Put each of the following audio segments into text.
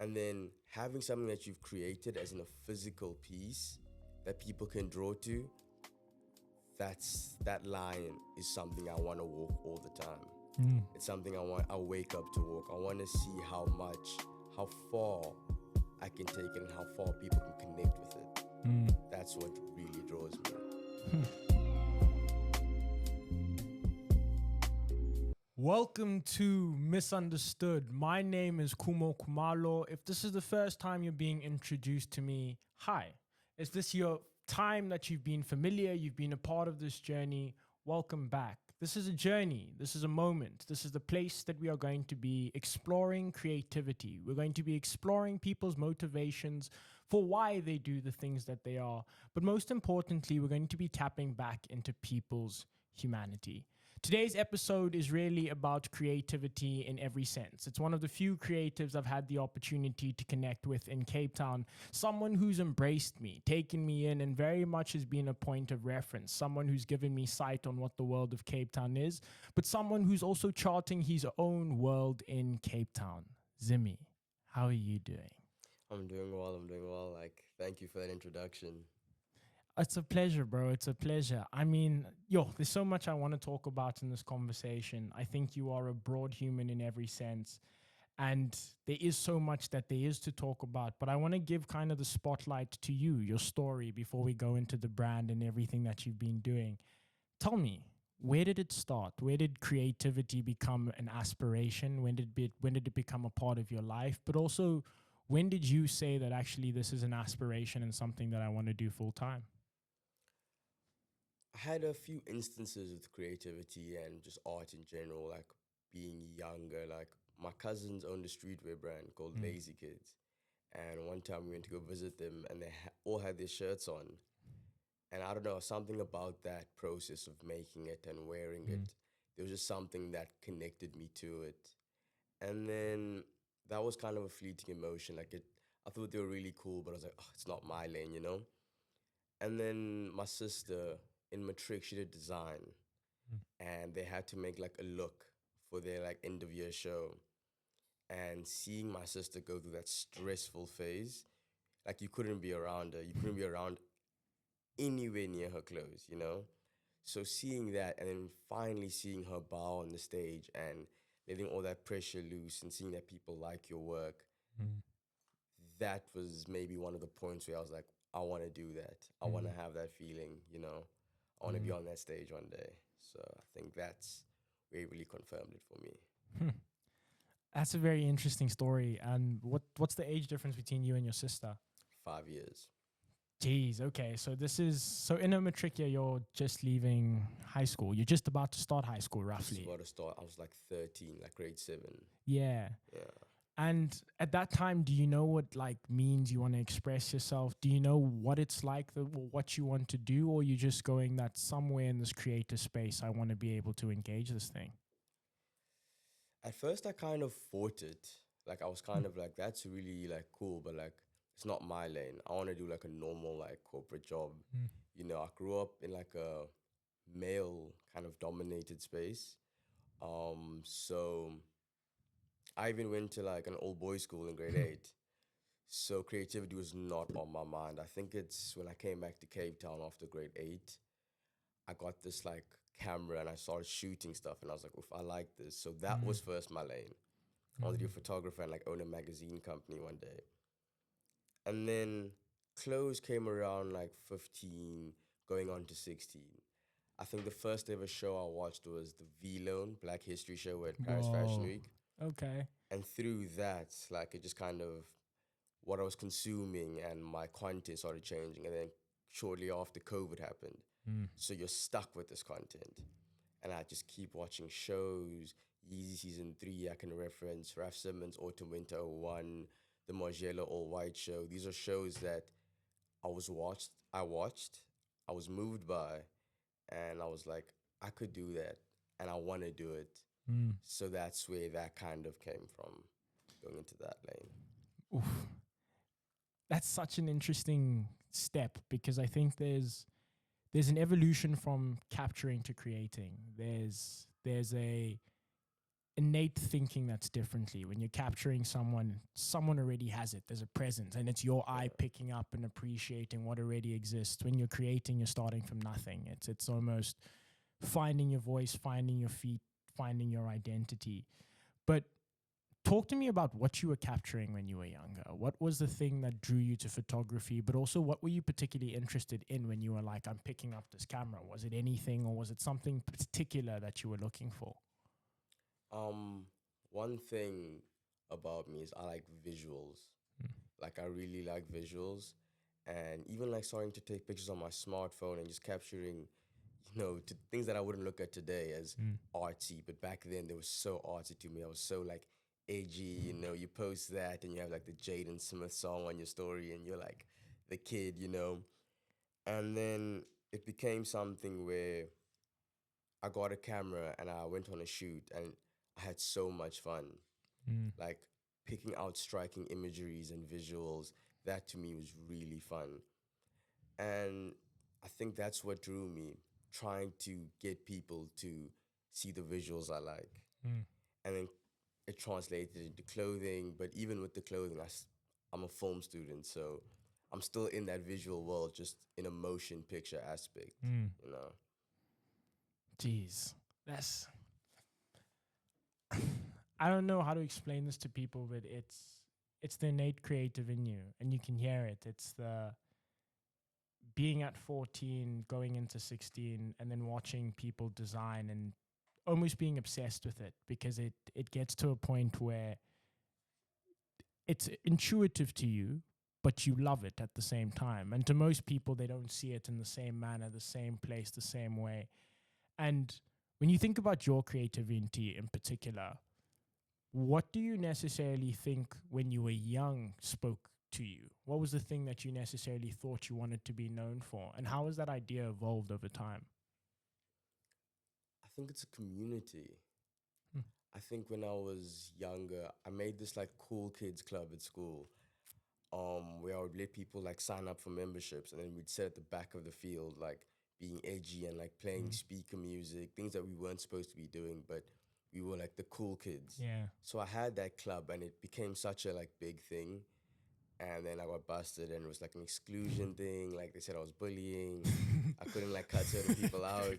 And then having something that you've created as in a physical piece that people can draw to, that line is something I want to walk all the time. It's something I wake up to walk. I want to see how far I can take it and how far people can connect with it. That's what really draws me. Welcome to Misunderstood. My name is Kumo Kumalo. If this is the first time you're being introduced to me, hi. Is this your time that you've been familiar? You've been a part of this journey? Welcome back. This is a journey. This is a moment. This is the place that we are going to be exploring creativity. We're going to be exploring people's motivations for why they do the things that they are. But most importantly, we're going to be tapping back into people's humanity. Today's episode is really about creativity in every sense. It's one of the few creatives I've had the opportunity to connect with in Cape Town. Someone who's embraced me, taken me in, and very much has been a point of reference. Someone who's given me sight on what the world of Cape Town is, but someone who's also charting his own world in Cape Town. Zimi, how are you doing? I'm doing well. Thank you for that introduction. It's a pleasure, bro. It's a pleasure. I mean, there's so much I want to talk about in this conversation. I think you are a broad human in every sense. And there is so much that there is to talk about. But I want to give kind of the spotlight to you, your story, before we go into the brand and everything that you've been doing. Tell me, where did it start? Where did creativity become an aspiration? When did it become a part of your life? But also, when did you say that actually this is an aspiration and something that I want to do full time? I had a few instances with creativity and just art in general, like being younger. Like my cousins owned a streetwear brand called Lazy Kids. And one time we went to go visit them and they all had their shirts on. And I don't know, something about that process of making it and wearing it, there was just something that connected me to it. And then that was kind of a fleeting emotion. I thought they were really cool, but I was like, oh, it's not my lane, you know? And then my sister in matric, she did design, and they had to make like a look for their like end of year show. And seeing my sister go through that stressful phase, like you couldn't be around her, you couldn't be around anywhere near her clothes, you know? So seeing that and then finally seeing her bow on the stage and letting all that pressure loose and seeing that people like your work, that was maybe one of the points where I was like, I want to do that. I want to have that feeling, you know? I want to be on that stage one day. So I think that's where it really confirmed it for me. That's a very interesting story. And what's the age difference between you and your sister? 5 years. Jeez, okay. So in a matric year, you're just leaving high school. You're just about to start high school, roughly. Just about to start. I was like 13, like grade 7. Yeah. Yeah. And at that time, do you know what like means you want to express yourself? Do you know what it's like, what you want to do? Or you just going that somewhere in this creative space, I want to be able to engage this thing? At first, I kind of fought it. Like, I was kind of like, that's really like cool, but like, it's not my lane. I want to do like a normal like corporate job. You know, I grew up in like a male kind of dominated space. So I even went to like an old boys school in grade 8. So creativity was not on my mind. I think it's when I came back to Cape Town after grade 8, I got this like camera and I started shooting stuff and I was like, oof, I like this. So that was first my lane. I wanted to be a photographer and like own a magazine company one day. And then clothes came around like 15, going on to 16. I think the first ever show I watched was the V-Lone Black History Show at Paris Fashion Whoa. Week. Okay. And through that, like it just kind of, what I was consuming and my content started changing. And then shortly after COVID happened. So you're stuck with this content. And I just keep watching shows. Yeezy Season 3, I can reference. Raf Simons, Autumn Winter '01, the Margiela All White Show. These are shows that I watched, I was moved by, and I was like, I could do that, and I want to do it. So that's where that kind of came from, going into that lane. Oof. That's such an interesting step because I think there's an evolution from capturing to creating. There's a innate thinking that's differently. When you're capturing someone, someone already has it. There's a presence, and it's your eye picking up and appreciating what already exists. When you're creating, you're starting from nothing. It's almost finding your voice, finding your feet, finding your identity. But talk to me about what you were capturing when you were younger. What was the thing that drew you to photography, but also what were you particularly interested in when you were like, I'm picking up this camera? Was it anything, or was it something particular that you were looking for? Um, One thing about me is I like visuals. Like I really like visuals, and even like starting to take pictures on my smartphone and just capturing, to things that I wouldn't look at today as Mm. artsy, but back then they were so artsy to me. I was so like edgy, you post that and you have like the Jaden Smith song on your story and you're like the kid. And then it became something where I got a camera and I went on a shoot and I had so much fun. Mm. Like picking out striking imageries and visuals, that to me was really fun. And I think that's what drew me, trying to get people to see the visuals I like. Mm. And then it translated into clothing. But even with the clothing, I'm a film student, so I'm still in that visual world, just in a motion picture aspect, Mm. you know. Jeez, that's I don't know how to explain this to people, but it's the innate creative in you, and you can hear it. It's the being at 14, going into 16, and then watching people design and almost being obsessed with it, because it gets to a point where it's intuitive to you, but you love it at the same time. And to most people, they don't see it in the same manner, the same place, the same way. And when you think about your creativity in particular, what do you necessarily think when you were young spoke to you? What was the thing that you necessarily thought you wanted to be known for? And how has that idea evolved over time? I think it's a community. Hmm. I think when I was younger, I made this like cool kids club at school, where I would let people like sign up for memberships, and then we'd sit at the back of the field, like being edgy and like playing Mm. speaker music, things that we weren't supposed to be doing, but we were like the cool kids. Yeah. So I had that club, and it became such a like big thing. And then I got busted, and it was like an exclusion thing. Like they said I was bullying. I couldn't like cut certain people out.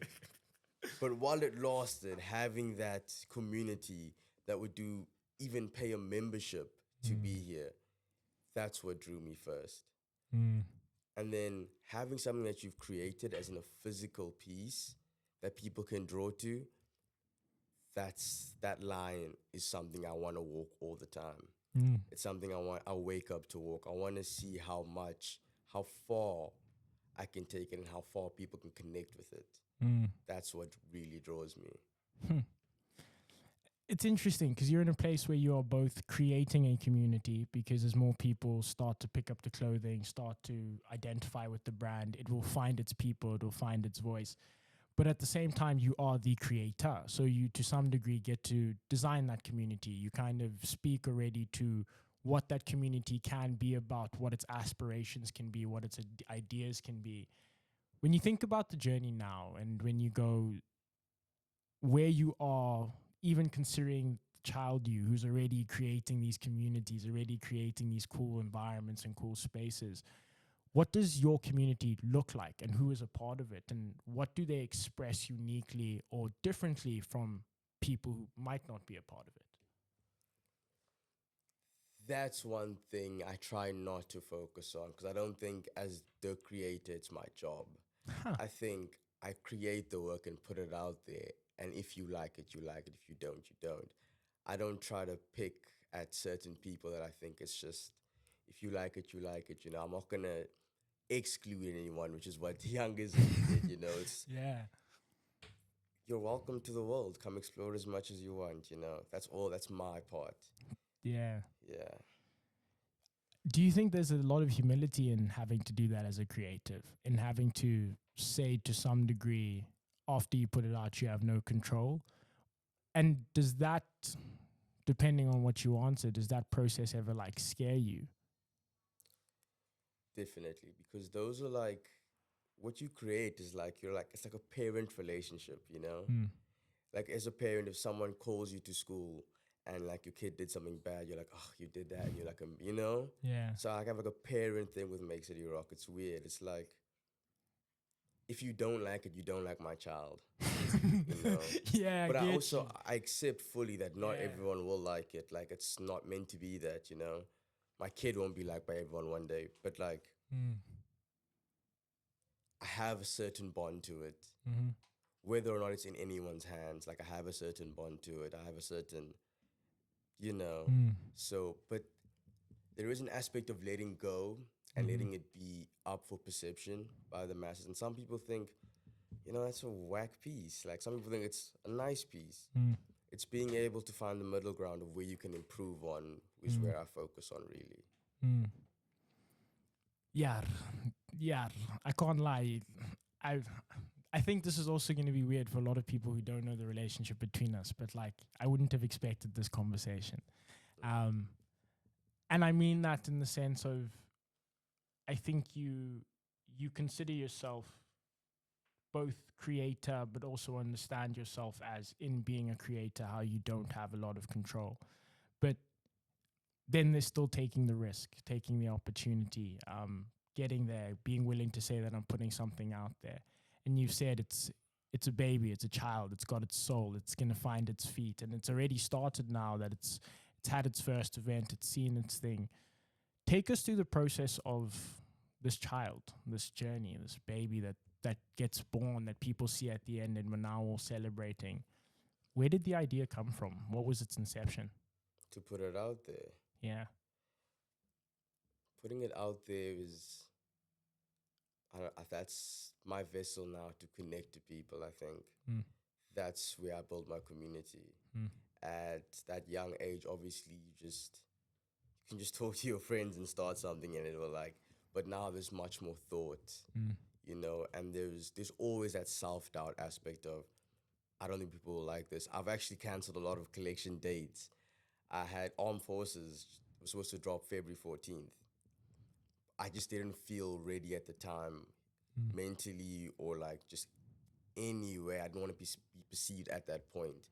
But while it lasted, having that community that would do even pay a membership to Mm. be here, that's what drew me first. Mm. And then having something that you've created as in a physical piece that people can draw to, that line is something I want to walk all the time. Mm. It's something I wake up to walk. I want to see how far I can take it and how far people can connect with it. Mm. That's what really draws me. Hmm. It's interesting because you're in a place where you are both creating a community, because as more people start to pick up the clothing, start to identify with the brand, it will find its people, it will find its voice. But at the same time, you are the creator. So you, to some degree, get to design that community. You kind of speak already to what that community can be about, what its aspirations can be, what its ideas can be. When you think about the journey now, and when you go where you are, even considering child you who's already creating these communities, already creating these cool environments and cool spaces, what does your community look like, and who is a part of it, and what do they express uniquely or differently from people who might not be a part of it? That's one thing I try not to focus on because I don't think as the creator it's my job. Huh. I think I create the work and put it out there, and if you like it, you like it. If you don't, you don't. I don't try to pick at certain people that I think it's just if you like it, you like it. I'm not gonna exclude anyone, which is what the youngers did. It's Yeah. you're welcome to the world. Come explore as much as you want. That's all. That's my part. Yeah. Yeah. Do you think there's a lot of humility in having to do that as a creative, in having to say to some degree, after you put it out, you have no control? And does that, depending on what you answer, does that process ever like scare you? Definitely, because those are like what you create is like it's like a parent relationship. Mm. like as a parent, if someone calls you to school and like your kid did something bad, you're like, oh, you did that, and you're like, you know. Yeah. So I have like a parent thing with Make City Rock. It's weird. It's like if you don't like it, you don't like my child, you know. Yeah, I But I get you. also I accept fully that not Yeah. everyone will like it. Like it's not meant to be that, you know. My kid won't be liked by everyone one day, but like Mm. I have a certain bond to it. Mm-hmm. Whether or not it's in anyone's hands, like I have a certain bond to it. I have a certain, you know. Mm. So, but there is an aspect of letting go and Mm-hmm. letting it be up for perception by the masses. And some people think, you know, that's a whack piece. Like some people think it's a nice piece. Mm. It's being able to find the middle ground of where you can improve on is Mm. where I focus on really. Mm. Yeah, yeah. I can't lie. I I think this is also going to be weird for a lot of people who don't know the relationship between us. But like, I wouldn't have expected this conversation. Um, and I mean that in the sense of, I think you consider yourself both creator, but also understand yourself as in being a creator, how you don't have a lot of control. But then they're still taking the risk, taking the opportunity, getting there, being willing to say that I'm putting something out there. And you've said it's a baby, it's a child, it's got its soul, it's gonna find its feet, and it's already started now that it's had its first event, it's seen its thing. Take us through the process of this child, this journey, this baby that gets born, that people see at the end, and we're now all celebrating. Where did the idea come from? What was its inception? To put it out there, Yeah. putting it out there is, that's my vessel now to connect to people. I think Mm. that's where I build my community. Mm. At that young age, obviously, you can just talk to your friends and start something, and it will like. But now there's much more thought, Mm. you know, and there's always that self doubt aspect of I don't think people will like this. I've actually cancelled a lot of collection dates. I had Armed Forces was supposed to drop February 14th. I just didn't feel ready at the time, Mm. mentally or like just anywhere. I didn't want to be perceived at that point.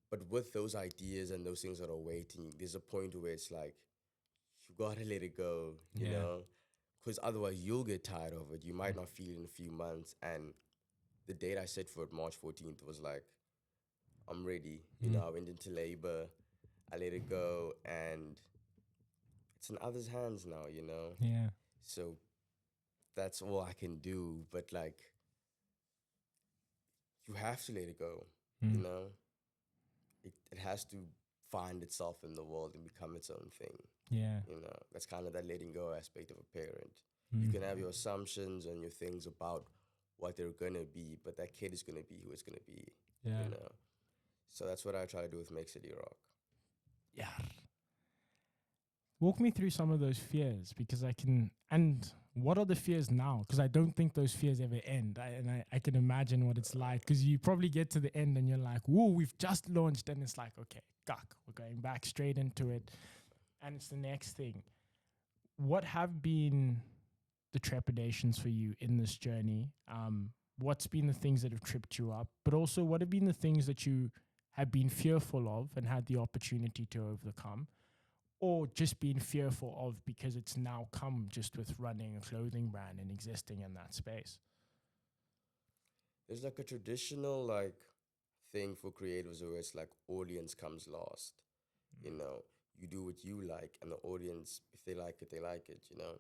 But with those ideas and those things that are waiting, there's a point where it's like, you gotta let it go, you Yeah. know? Because otherwise you'll get tired of it. You might not feel it in a few months. And the date I set for it, March 14th, was like, I'm ready. You Mm. know, I went into labor, I let it go, and it's in others' hands now, you know? Yeah. So that's all I can do. But like, you have to let it go, you Mm. know? It has to find itself in the world and become its own thing. Yeah. You know, that's kind of that letting go aspect of a parent. You Mm. can have your assumptions and your things about what they're gonna be, but that kid is gonna be who it's gonna be. Yeah. You know, so that's what I try to do with Make City Rock. Yeah. Walk me through some of those fears because I can. And what are the fears now? Because I don't think those fears ever end. I can imagine what it's like because you probably get to the end and you're like, whoa, we've just launched. And it's like, okay, guck, we're going back straight into it. And it's the next thing. What have been the trepidations for you in this journey? What's been the things that have tripped you up? But also, what have been the things that you have been fearful of and had the opportunity to overcome? Or just being fearful of because it's now come just with running a clothing brand and existing in that space? There's like a traditional like thing for creatives where it's like audience comes last. You know, you do what you like, and the audience, if they like it, they like it. You know,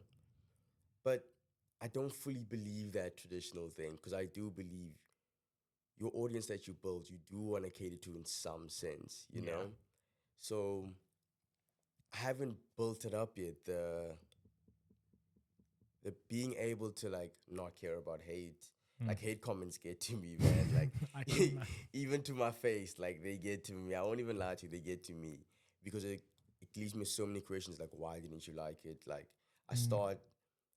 but I don't fully believe that traditional thing because I do believe your audience that you build, you do want to cater to in some sense, you Yeah. know? So I haven't built it up yet. The being able to like not care about hate. Like hate comments get to me, man. Like I can imagine. even to my face, like they get to me. I won't even lie to you, they get to me. Because it leaves me so many questions like why didn't you like it? Like I start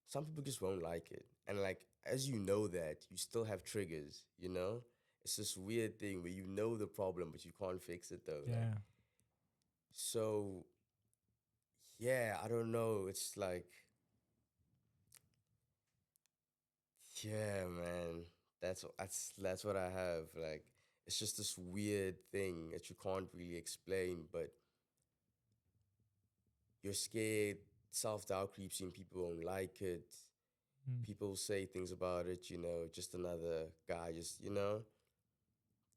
some people just won't like it. And like as you know that, you still have triggers, you know? It's this weird thing where you know the problem but you can't fix it though. Like Yeah. so yeah, I don't know. It's like yeah, man. That's what I have. Like it's just this weird thing that you can't really explain, but you're scared, self-doubt creeps in, people won't like it, Mm. people say things about it, just another guy,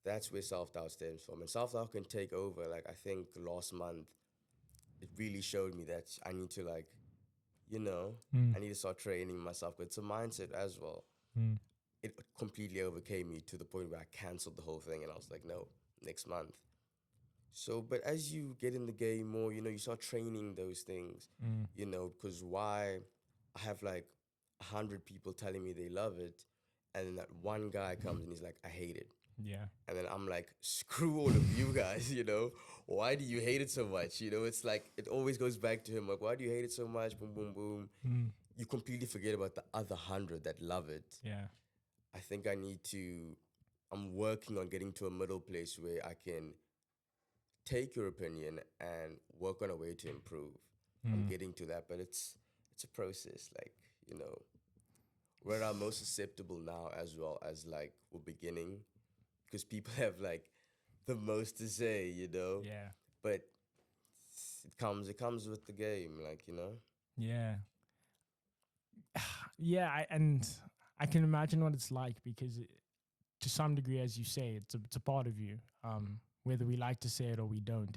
that's where self-doubt stems from. And self-doubt can take over. Like, I think last month, it really showed me that I need to, like, you know, Mm. I need to start training myself. But it's a mindset as well. Mm. It completely overcame me to the point where I canceled the whole thing and I was like, no, next month. So, but as you get in the game more, you start training those things, Mm. because why I have like 100 people telling me they love it, and then that one guy comes and he's like, I hate it. Yeah. And then I'm like, screw all of you guys, Why do you hate it so much? It's like, it always goes back to him, like, why do you hate it so much? Boom, boom, boom. Mm. You completely forget about the other 100 that love it. Yeah. I think I'm working on getting to a middle place where I can take your opinion and work on a way to improve. I'm Mm. getting to that, but it's a process, like, where I'm most susceptible now as well as like we're beginning, because people have like the most to say, Yeah. but it comes with the game, like, Yeah. Yeah. And I can imagine what it's like because to some degree, as you say, it's a part of you. Whether we like to say it or we don't,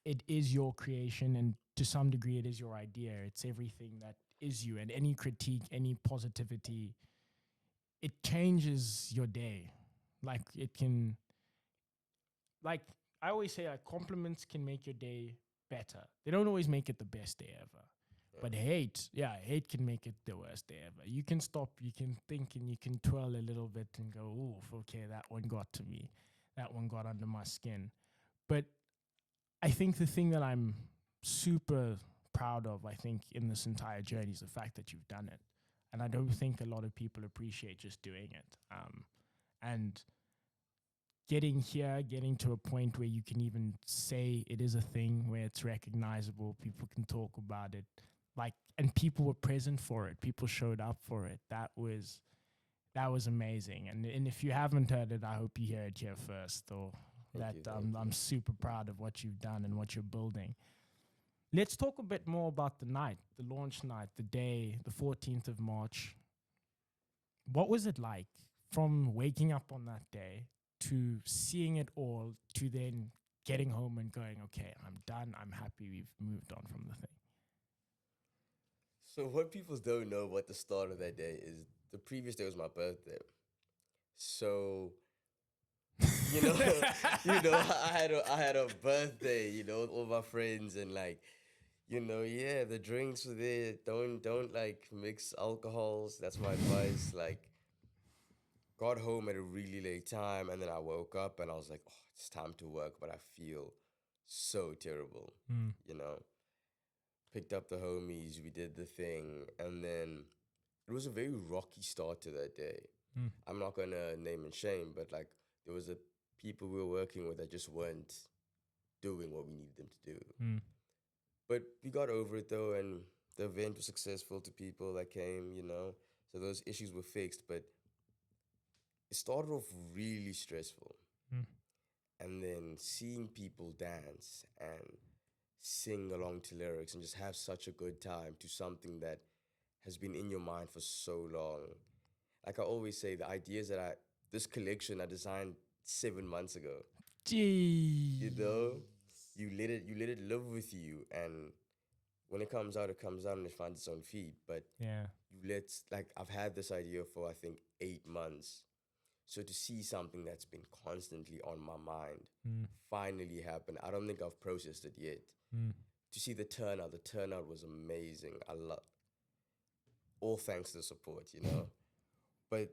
it is your creation, and to some degree, it is your idea. It's everything that is you, and any critique, any positivity, it changes your day. Like it can, like I always say, like compliments can make your day better. They don't always make it the best day ever. But hate can make it the worst day ever. You can stop, you can think, and you can twirl a little bit and go, ooh, okay, that one got to me. That one got under my skin. But I think the thing that I'm super proud of, I think, in this entire journey is the fact that you've done it. And I don't think a lot of people appreciate just doing it. And getting here, getting to a point where you can even say it is a thing, where it's recognizable, people can talk about it, like, and people were present for it. People showed up for it. That was amazing. And if you haven't heard it, I hope you hear it here first. Or Thank that you, thank I'm you. super proud of what you've done and what you're building. Let's talk a bit more about the night, the launch night, the day, the 14th of March. What was it like from waking up on that day to seeing it all to then getting home and going, okay, I'm done. I'm happy we've moved on from the thing. So what people don't know about the start of that day is the previous day was my birthday. So, you know, I had a birthday, with all my friends, and like, yeah, the drinks were there. Don't like mix alcohols. That's my advice. Like, got home at a really late time, and then I woke up and I was like, oh, it's time to work, but I feel so terrible, Mm. you know. Picked up the homies, we did the thing, and then it was a very rocky start to that day. Mm. I'm not gonna name and shame, but like there was a people we were working with that just weren't doing what we needed them to do. Mm. But we got over it though, and the event was successful to people that came. So those issues were fixed, but it started off really stressful. Mm. And then seeing people dance and sing along to lyrics and just have such a good time to something that has been in your mind for so long. Like I always say, the ideas this collection I designed 7 months ago. You Jeez. know, you let it live with you, and when it comes out and it finds its own feet. But Yeah. I've had this idea for I think 8 months. So to see something that's been constantly on my mind Mm. finally happen, I don't think I've processed it yet. Mm. To see the turnout was amazing. I love all thanks to the support. But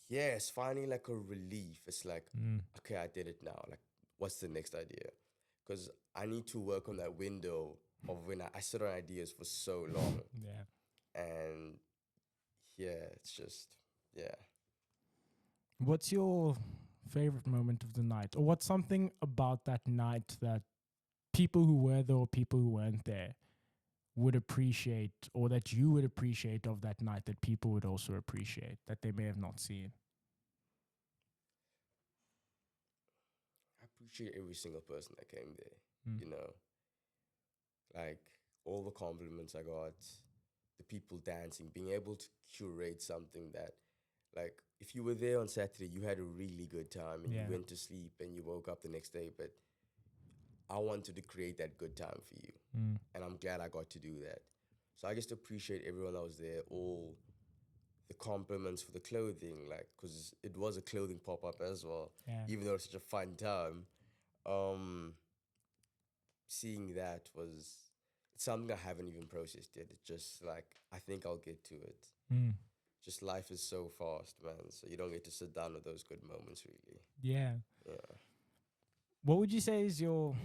yeah, it's finally like a relief. It's like, Mm. okay, I did it now. Like, what's the next idea? Because I need to work on that window of when I sit on ideas for so long. Yeah. And yeah, it's just, yeah. What's your favorite moment of the night? Or what's something about that night that people who were there or people who weren't there would appreciate, or that you would appreciate of that night that people would also appreciate that they may have not seen? appreciate every single person that came there. Mm. You know, like all the compliments I got, the people dancing, being able to curate something that, like, if you were there on Saturday, you had a really good time and you Yeah. went to sleep and you woke up the next day, but I wanted to create that good time for you. Mm. And I'm glad I got to do that. So I just appreciate everyone that was there, all the compliments for the clothing, like, because it was a clothing pop up as well, Yeah. even though it's such a fun time. Um, Seeing that was it's something I haven't even processed yet. It's just like, I think I'll get to it. Mm. Just life is so fast, man. So you don't get to sit down with those good moments, really. Yeah. Yeah. What would you say is your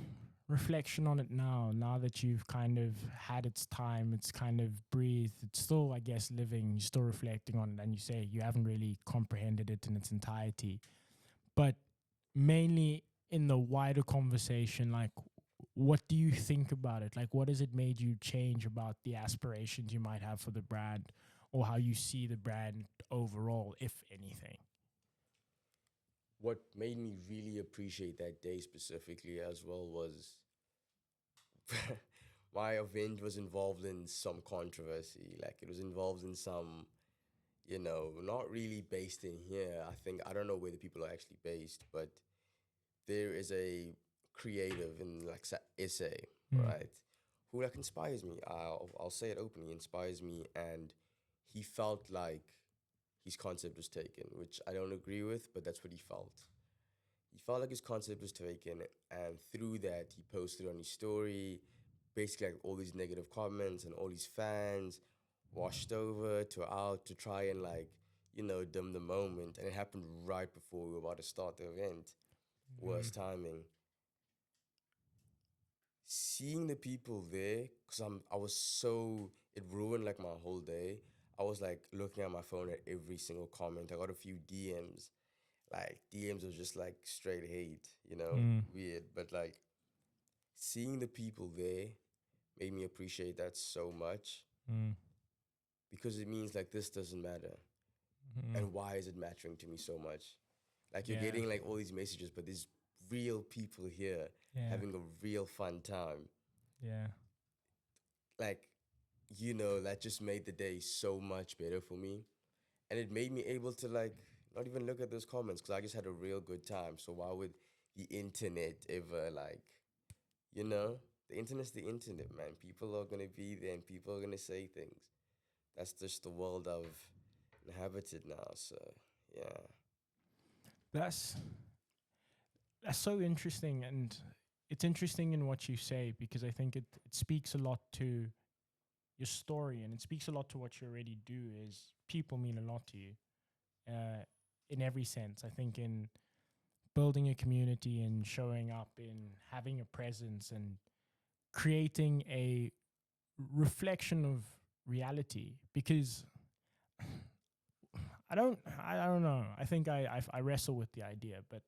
reflection on it now? Now that you've kind of had its time, it's kind of breathed, it's still, I guess, living, you're still reflecting on it, and you say you haven't really comprehended it in its entirety. But mainly in the wider conversation, like, what do you think about it? Like, what has it made you change about the aspirations you might have for the brand, or how you see the brand overall, if anything? What made me really appreciate that day specifically as well was my event was involved in some controversy. Like, it was involved in some, not really based in here. I don't know where the people are actually based, but there is a creative in like SA, Mm. right? Who like inspires me. I'll say it openly, inspires me, and he felt like his concept was taken, which I don't agree with, but that's what he felt. He felt like his concept was taken, and through that, he posted on his story, basically like all these negative comments, and all his fans washed over to out to try and like, dim the moment. And it happened right before we were about to start the event. Mm. Worst timing. Seeing the people there, because I was so, it ruined like my whole day. I was like looking at my phone at every single comment. I got a few DMs. Like, DMs was just like straight hate, Mm. weird. But like, seeing the people there made me appreciate that so much, Mm. because it means like this doesn't matter. Mm. And why is it mattering to me so much? Like, you're Yeah. getting like all these messages, but there's real people here Yeah. having a real fun time. Yeah. Like, that just made the day so much better for me. And it made me able to like not even look at those comments, because I just had a real good time. So why would the internet ever like, the internet's the internet, man. People are gonna be there and people are gonna say things. That's just the world I've inhabited now. So yeah. That's that's so interesting, and it's interesting in what you say, because I think it speaks a lot to your story, and it speaks a lot to what you already do. Is people mean a lot to you, uh, in every sense. I think in building a community and showing up, in having a presence and creating a reflection of reality. Because I don't know. I think I wrestle with the idea, but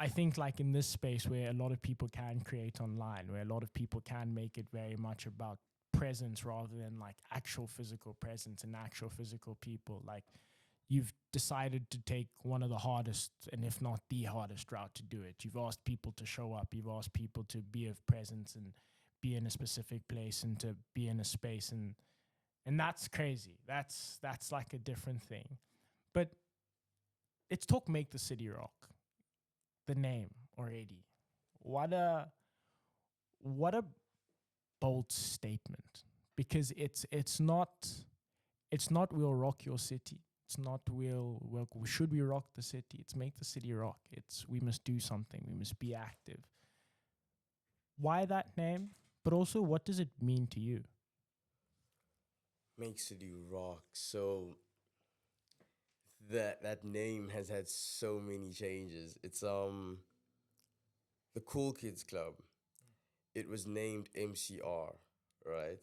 I think like in this space where a lot of people can create online, where a lot of people can make it very much about presence rather than like actual physical presence and actual physical people. Like, you've decided to take one of the hardest, and if not the hardest route to do it. You've asked people to show up. You've asked people to be of presence and be in a specific place and to be in a space, and that's crazy. That's like a different thing. But let's talk Make the City Rock. The name already. What a what a bold statement. Because it's not we'll rock your city. It's not we'll should we rock the city. It's make the city rock. It's we must do something. We must be active. Why that name? But also, what does it mean to you? Make City Rock. So that name has had so many changes. It's the Cool Kids Club. It was named MCR, right?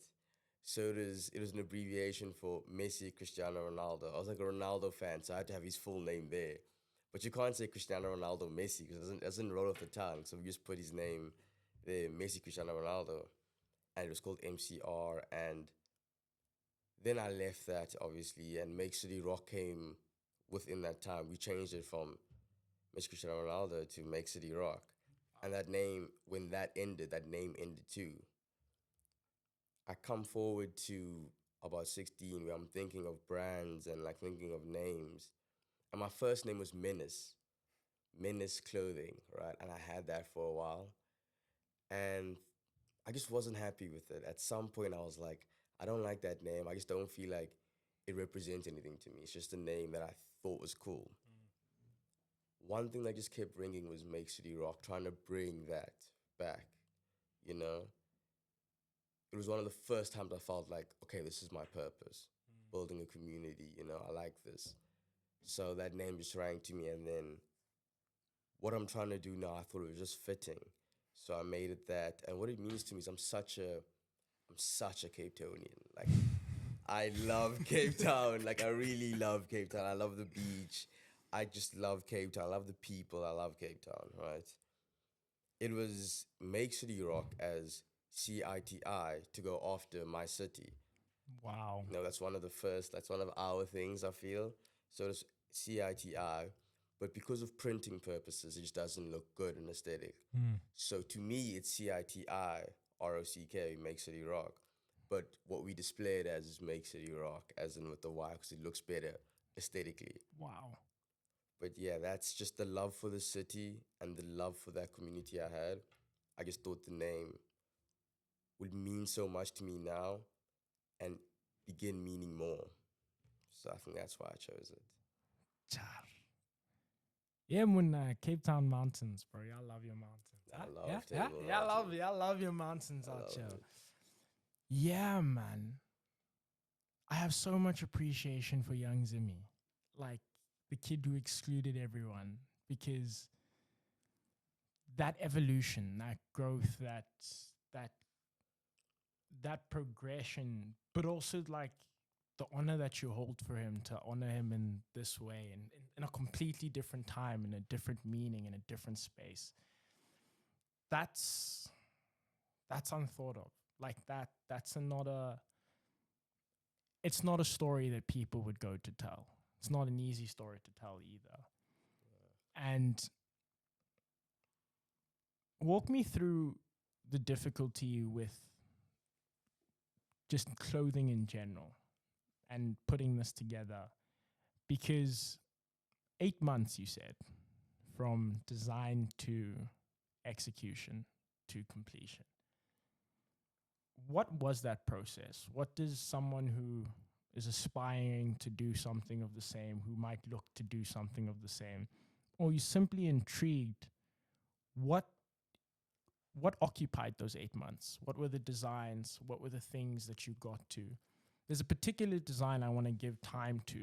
So it was an abbreviation for Messi Cristiano Ronaldo. I was like a Ronaldo fan, so I had to have his full name there. But you can't say Cristiano Ronaldo Messi because it doesn't roll off the tongue. So we just put his name there, Messi Cristiano Ronaldo, and it was called MCR. And then I left that obviously, and Make City Rock came within that time. We changed it from Messi Cristiano Ronaldo to Make City Rock. And that name, when that ended, that name ended too. I come forward to about 16 where I'm thinking of brands and like thinking of names. And my first name was Menace, Menace Clothing, right? And I had that for a while. And I just wasn't happy with it. At some point, I was like, I don't like that name. I just don't feel like it represents anything to me. It's just a name that I thought was cool. One thing that just kept ringing was Make City Rock, trying to bring that back, you know? It was one of the first times I felt like, okay, this is my purpose, building a community, I like this. So that name just rang to me. And then what I'm trying to do now, I thought it was just fitting. So I made it that. And what it means to me is I'm such a Cape Townian. Like, I love Cape Town. Like, I really love Cape Town. I love the beach. I just love Cape Town. I love the people. I love Cape Town, right? It was Make City Rock as CITI to go after my city. Wow. That's one of our things, I feel. So it's CITI, but because of printing purposes, it just doesn't look good and aesthetic. So to me, it's CITI, ROCK, Make City Rock. But what we display it as is Make City Rock, as in with the Y, because it looks better aesthetically. Wow. But yeah, that's just the love for the city and the love for that community I had. I just thought the name would mean so much to me now and begin meaning more. So I think that's why I chose it. Char. Yeah, mun Cape Town mountains, bro. Y'all love your mountains. I Yeah, love yeah, Table yeah. Mountain. Y'all love your mountains I out love here. it. Yeah, man. I have so much appreciation for young Zimi, like the kid who excluded everyone, because that evolution, that growth, that that progression, but also like the honor that you hold for him, to honor him in this way and in a completely different time, in a different meaning, in a different space. That's that's unthought of. Like that's not a it's not a story that people would go to tell. It's not an easy story to tell either. And walk me through the difficulty with just clothing in general and putting this together, because 8 months, you said, from design to execution to completion. What was that process? What does someone who is aspiring to do something of the same, who might look to do something of the same, or you simply intrigued, what what occupied those 8 months? What were the designs? What were the things that you got to? There's a particular design I want to give time to,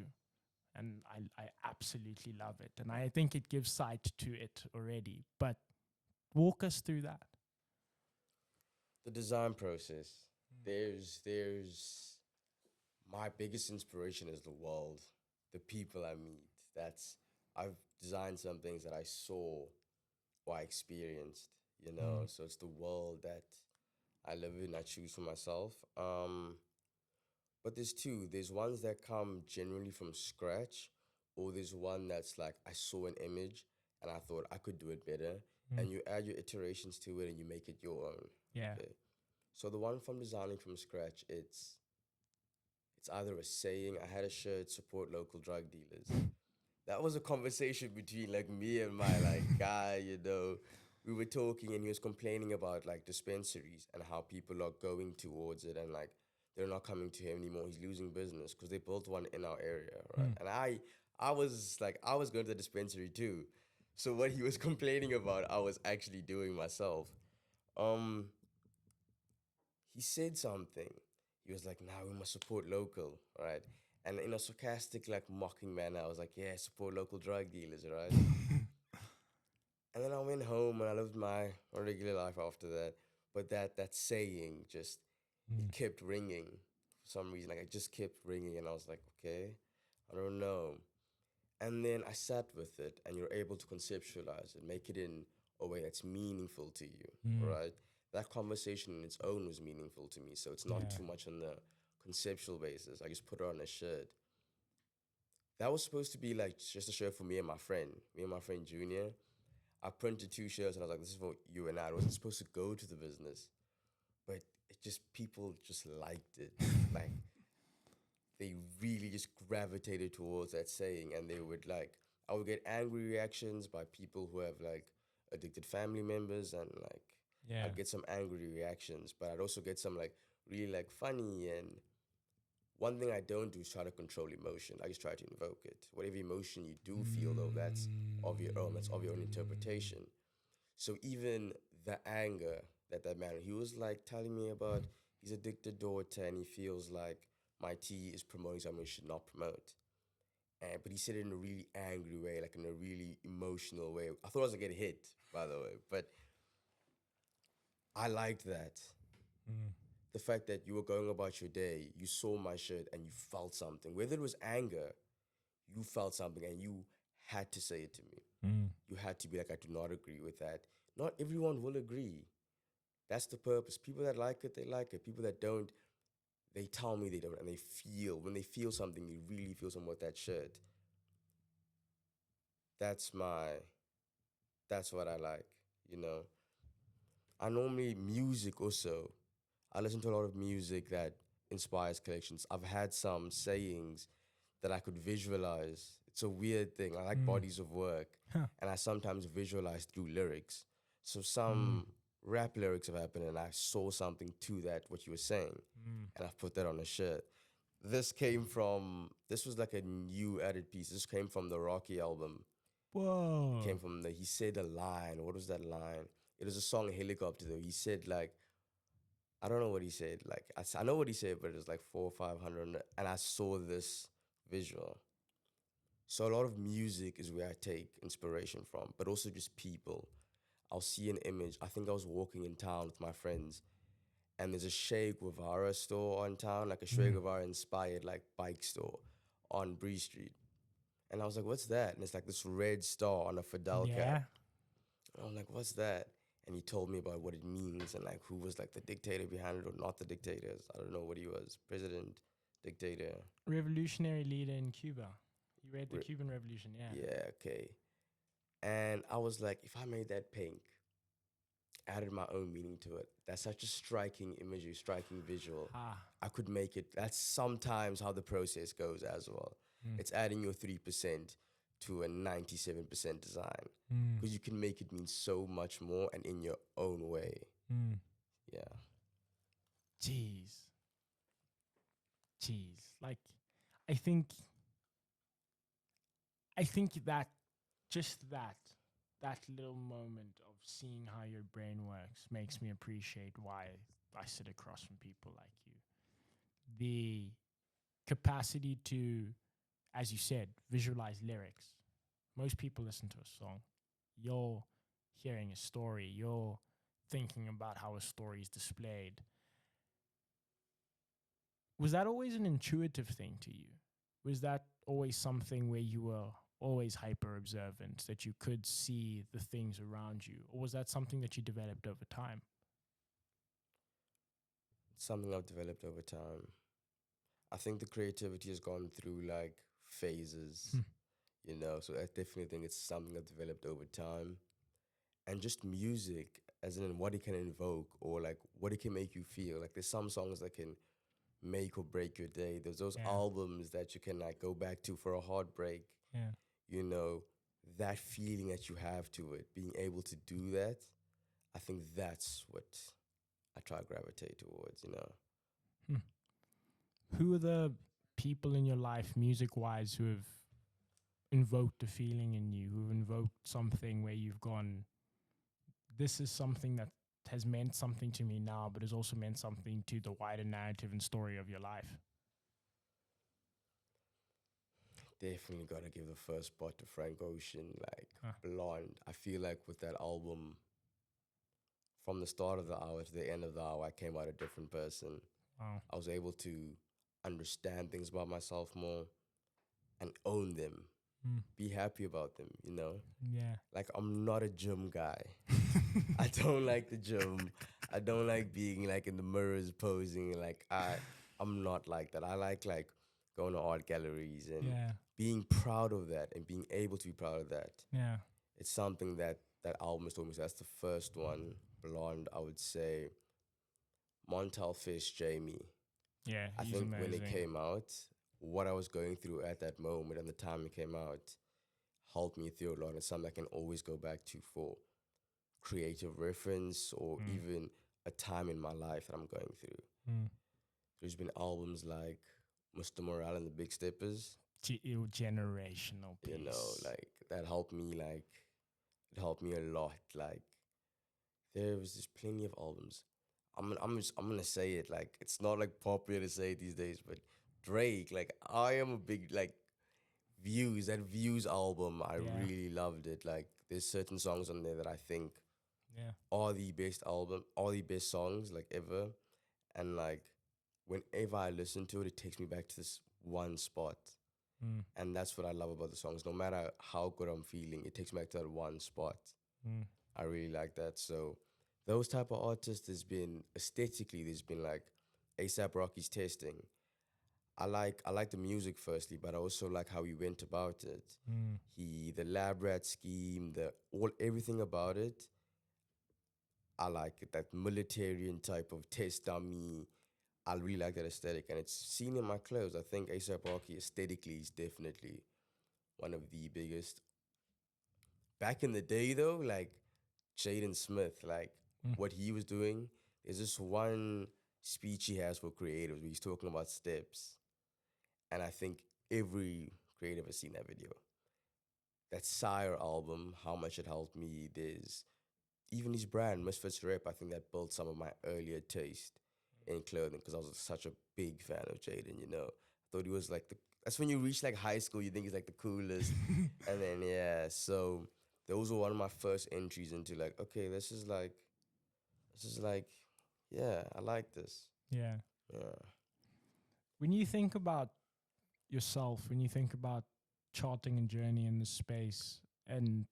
and I absolutely love it. And I think it gives sight to it already. But walk us through that. The design process. There's my biggest inspiration is the world, the people I meet. That's I've designed some things that I saw or I experienced, So it's the world that I live in, I choose for myself. But there's two. There's ones that come genuinely from scratch, or there's one that's like I saw an image and I thought I could do it better. And you add your iterations to it and you make it your own. Yeah. Okay. So the one from designing from scratch, it's either a saying. I had a shirt, support local drug dealers. That was a conversation between like me and my like guy. We were talking and he was complaining about like dispensaries and how people are going towards it and like they're not coming to him anymore. He's losing business because they built one in our area, right? And I was going to the dispensary too. So what he was complaining about, I was actually doing myself. Um, he said something. He was like, "Nah, we must support local, right?" And in a sarcastic, like mocking manner, I was like, "Yeah, support local drug dealers, right?" And then I went home and I lived my regular life after that. But that saying just it kept ringing for some reason. Like it just kept ringing, and I was like, "Okay, I don't know." And then I sat with it, and you're able to conceptualize it, make it in a way that's meaningful to you, right? That conversation in its own was meaningful to me, so it's not Yeah. too much on the conceptual basis. I just put it on a shirt. That was supposed to be like just a shirt for me and my friend Junior. I printed two shirts and I was like, this is for you and I. It wasn't supposed to go to the business, but it just people just liked it. Like they really just gravitated towards that saying, and they would like I would get angry reactions by people who have like addicted family members, and like Yeah. I'd get some angry reactions, but I'd also get some like really like funny. And one thing I don't do is try to control emotion. I just try to invoke it. Whatever emotion you do feel, though, that's of your own. That's of your own interpretation. So even the anger that man, he was like telling me about his addicted daughter, and he feels like my tea is promoting something he should not promote. And but he said it in a really angry way, like in a really emotional way. I thought I was gonna get hit, by the way, but I liked that. The fact that you were going about your day, you saw my shirt, and you felt something. Whether it was anger, you felt something, and you had to say it to me. You had to be like, I do not agree with that. Not everyone will agree. That's the purpose. People that like it, they like it. People that don't, they tell me they don't, and they feel when they feel something, they really feel something with that shirt. That's my, that's what I like. You know, I normally music also. I listen to a lot of music that inspires collections. I've had some sayings that I could visualize. It's a weird thing. I like bodies of work, Huh. and I sometimes visualize through lyrics. So some rap lyrics have happened, and I saw something to that what you were saying, and I've put that on a shirt. This was like a new added piece. This came from the Rocky album. Whoa. He said a line. What was that line? It was a song Helicopter though. He said like, I don't know what he said. Like I know what he said, but it was like 400 or 500, and I saw this visual. So a lot of music is where I take inspiration from, but also just people. I'll see an image. I think I was walking in town with my friends, and there's a Che Guevara store on town, like a Che Guevara inspired like bike store on Bree Street. And I was like, what's that? And it's like this red star on a Fidel Yeah. cap. And I'm like, what's that? And he told me about what it means and like who was like the dictator behind it or not the dictators. I don't know what he was. President, dictator. Revolutionary leader in Cuba. You read the Re- Cuban Revolution, yeah. Yeah, okay. And I was like, if I made that pink, added my own meaning to it, that's such a striking imagery, striking visual. Ah. I could make it. That's sometimes how the process goes as well. It's adding your 3% to a 97% design because you can make it mean so much more and in your own way. Yeah. Jeez. Jeez. Like, I think that just that little moment of seeing how your brain works makes me appreciate why I sit across from people like you. The capacity to, as you said, visualize lyrics. Most people listen to a song. You're hearing a story. You're thinking about how a story is displayed. Was that always an intuitive thing to you? Was that always something where you were always hyper observant, that you could see the things around you? Or was that something that you developed over time? It's something I've developed over time. I think the creativity has gone through like phases, so I definitely think it's something I've developed over time. And just music, as in what it can invoke or like what it can make you feel. Like there's some songs that can make or break your day. There's those Yeah. albums that you can like go back to for a heartbreak. Yeah. You know, that feeling that you have to it, being able to do that, I think that's what I try to gravitate towards. Who are the people in your life, music wise, who have invoked a feeling in you, who have invoked something where you've gone, this is something that has meant something to me now, but has also meant something to the wider narrative and story of your life? Definitely gotta give the first spot to Frank Ocean, like Huh. Blonde. I feel like with that album, from the start of the hour to the end of the hour, I came out a different person. Wow. I was able to understand things about myself more and own them. Be happy about them. Yeah. Like I'm not a gym guy. I don't like the gym. I don't like being like in the mirrors posing. Like I'm not like that. I like going to art galleries and Yeah. being proud of that and being able to be proud of that. Yeah. It's something that that album is talking. So that's the first one. Blonde, I would say. Montel Fish, Jamie. Yeah, I he's think when it amazing. came out, what I was going through at that moment and the time it came out helped me through a lot. It's something I can always go back to for creative reference or Mm. even a time in my life that I'm going through. Mm. There's been albums like Mr. Morale and the Big Steppers, Generational piece. like that helped me, it helped me a lot. Like there was just plenty of albums. I'm gonna say it, like it's not like popular to say it these days, but Drake, like I am a big like Views album, I Yeah, really loved it. Like there's certain songs on there that I think yeah. are the best songs like ever. And like whenever I listen to it, it takes me back to this one spot. Mm. And that's what I love about the songs. No matter how good I'm feeling, it takes me back to that one spot. Mm. I really like that. So those type of artists, there's been like ASAP Rocky's Testing. I like the music firstly, but I also like how he went about it. Mm. The lab rat scheme, the all everything about it. I like it. That militarian type of test dummy. I really like that aesthetic, and it's seen in my clothes. I think ASAP Rocky aesthetically is definitely one of the biggest. Back in the day, though, like Jaden Smith, like Mm. what he was doing, there's this one speech he has for creatives where he's talking about steps, and I think every creative has seen that video. That Sire album, how much it helped me. There's even his brand, Misfits Rep, I think that built some of my earlier taste in clothing because I was such a big fan of Jaden, I thought he was like that's when you reach like high school, you think he's like the coolest. And then, yeah, so those were one of my first entries into like, okay, this is like, yeah, I like this. Yeah. Yeah. When you think about yourself, when you think about charting a journey in this space, and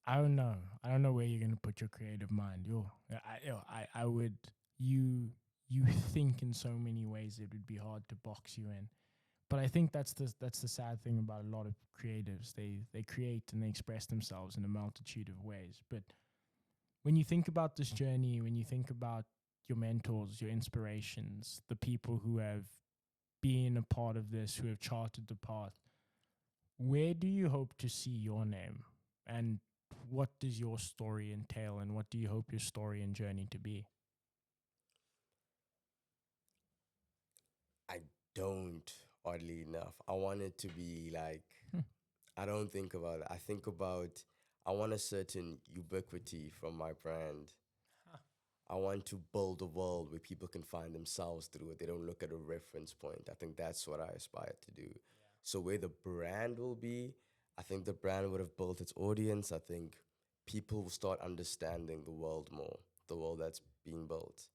I don't know where you're gonna put your creative mind. I would you you think in so many ways it would be hard to box you in. But I think that's the sad thing about a lot of creatives. They create and they express themselves in a multitude of ways. But when you think about this journey, when you think about your mentors, your inspirations, the people who have been a part of this, who have charted the path, where do you hope to see your name? And what does your story entail? And what do you hope your story and journey to be? I don't, oddly enough. I want it to be like, Hmm. I don't think about it. I want a certain ubiquity from my brand. I want to build a world where people can find themselves through it. They don't look at a reference point. I think that's what I aspire to do. So where the brand will be, I think the brand would have built its audience. I think people will start understanding the world more, the world that's being built.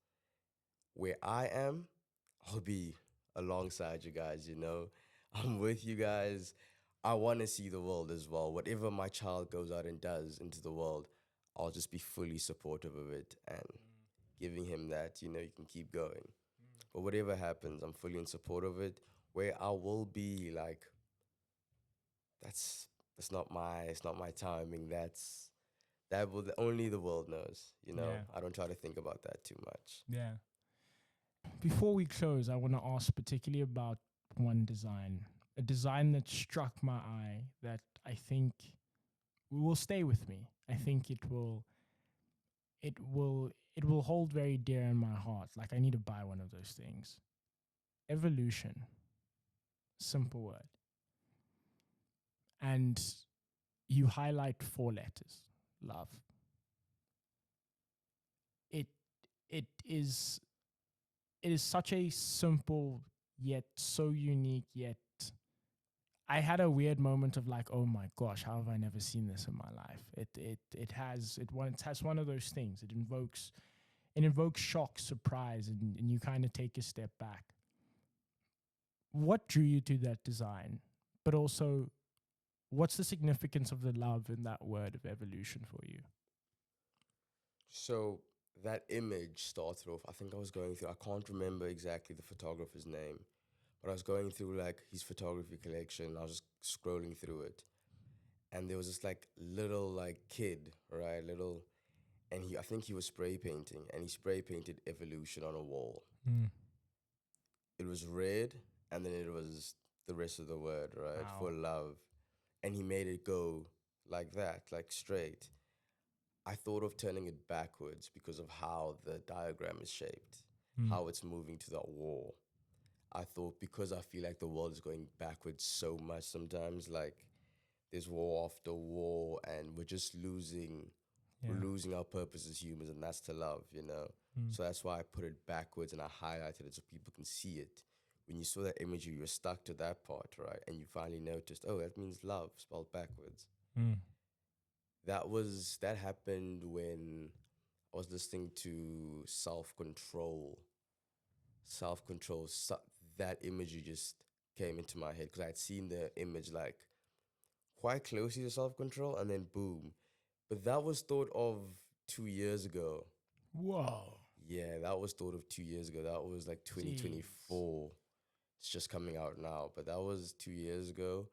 Where I am, I'll be alongside you guys. I'm with you guys. I want to see the world as well. Whatever my child goes out and does into the world, I'll just be fully supportive of it and giving him that, you can keep going. But whatever happens, I'm fully in support of it. Where I will be like, that's not my timing. Only the world knows. Yeah, I don't try to think about that too much. yeah. Before we close, I want to ask particularly about one design, a design that struck my eye that I think will stay with me. I think it will hold very dear in my heart. Like I need to buy one of those things. Evolution, simple word. And you highlight four letters. Love. It it is it is such a simple yet so unique yet I had a weird moment of like, oh my gosh, how have I never seen this in my life? It has one of those things. It invokes shock, surprise, and you kind of take a step back. What drew you to that design? But also, what's the significance of the love in that word of evolution for you? So that image started off. I think I was going through. I can't remember exactly the photographer's name, but I was going through like his photography collection. I was just scrolling through it, and there was this like little like kid, right? Little, and I think he was spray painting, and he spray painted evolution on a wall. Mm. It was red, and then it was the rest of the word, right? Wow. For love, and he made it go like that, like straight. I thought of turning it backwards because of how the diagram is shaped, Mm. how it's moving to that wall. I thought because I feel like the world is going backwards so much sometimes, like there's war after war, and we're Yeah. losing our purpose as humans, and that's to love, you know. Mm. So that's why I put it backwards and I highlighted it so people can see it. When you saw that imagery, you were stuck to that part, right? And you finally noticed, oh, that means love spelled backwards. Mm. That happened when I was listening to self control. That imagery just came into my head because I had seen the image like quite closely to self control, and then boom. But that was thought of 2 years ago. Whoa. Yeah, that was thought of 2 years ago. That was like Jeez. 2024. It's just coming out now, but that was 2 years ago.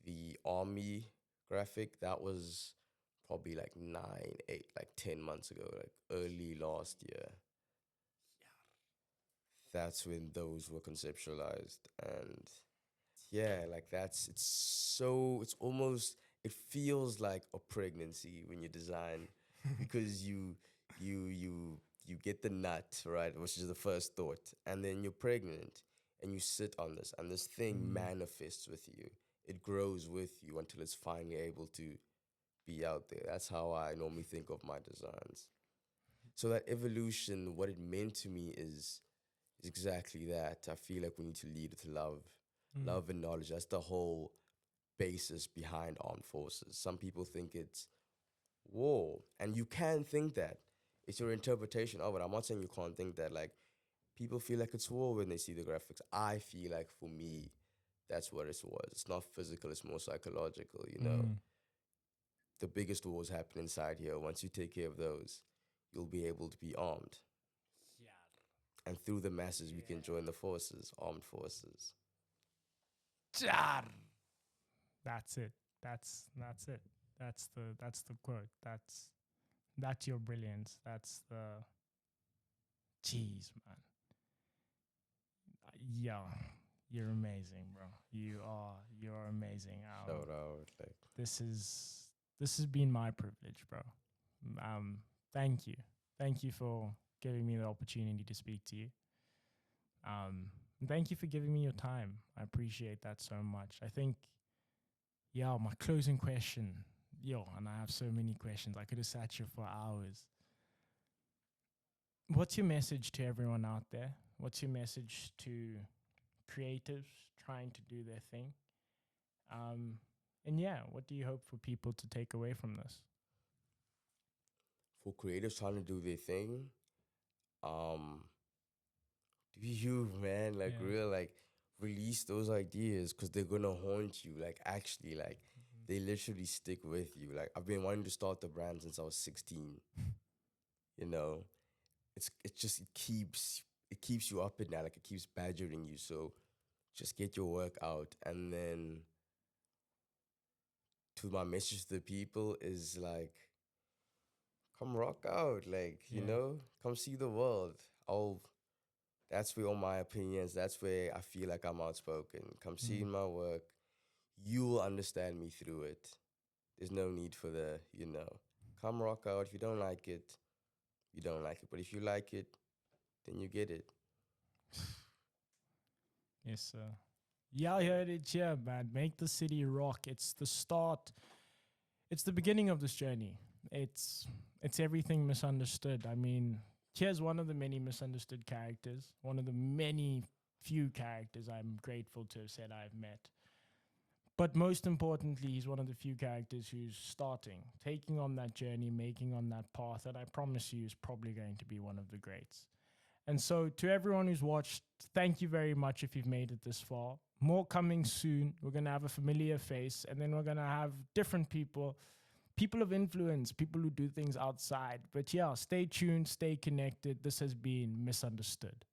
The army graphic, that was probably like 9, 8, like 10 months ago, like early last year. That's when those were conceptualized. And yeah, like it's almost, it feels like a pregnancy when you design because you, you get the nut, right, which is the first thought, and then you're pregnant and you sit on this, and this thing Mm. manifests with you. It grows with you until it's finally able to be out there. That's how I normally think of my designs. So that evolution, what it meant to me is exactly that. I feel like we need to lead with love, Mm. love and knowledge. That's the whole basis behind armed forces. Some people think it's war, and you can think that. It's your interpretation of it. I'm not saying you can't think that. Like people feel like it's war when they see the graphics. I feel like for me, that's what it was. It's not physical. It's more psychological. You know, Mm. the biggest wars happen inside here. Once you take care of those, you'll be able to be armed. And through the masses, we can join the forces, armed forces. Jar. That's it. That's it. That's the quote. That's your brilliance. That's the jeez, man. Yeah, you're amazing, bro. You're amazing. Shout out, like This has been my privilege, bro. Um, thank you, thank you for giving me the opportunity to speak to you. And thank you for giving me your time. I appreciate that so much. I think, yeah, my closing question, and I have so many questions. I could have sat here for hours. What's your message to everyone out there? What's your message to creatives trying to do their thing? And yeah, what do you hope for people to take away from this? for creatives trying to do their thing, um, do you, man, like Yeah. real, like release those ideas because they're gonna haunt you. Like actually, like they literally stick with you. Like I've been wanting to start the brand since I was 16. You know, it keeps you up at night. Like it keeps badgering you. So just get your work out, and then to my message to the people is like, come rock out, like you Yeah. know, come see the world. I'll That's where all my opinions, that's where I feel like I'm outspoken. Come see Mm. my work. You will understand me through it. There's no need for the, you know, come rock out. If you don't like it, you don't like it. But if you like it, then you get it. Yes, sir. Yeah, I heard it. Yeah, man. Make the city rock. It's the start. It's the beginning of this journey. It's everything misunderstood. I mean, here's one of the many misunderstood characters. One of the many few characters I'm grateful to have said I've met. But most importantly, he's one of the few characters who's starting, taking on that journey, making on that path that I promise you is probably going to be one of the greats. And so, to everyone who's watched, thank you very much if you've made it this far. More coming soon. We're going to have a familiar face, and then we're going to have different people, people of influence, people who do things outside. But yeah, stay tuned, stay connected. This has been Misunderstood.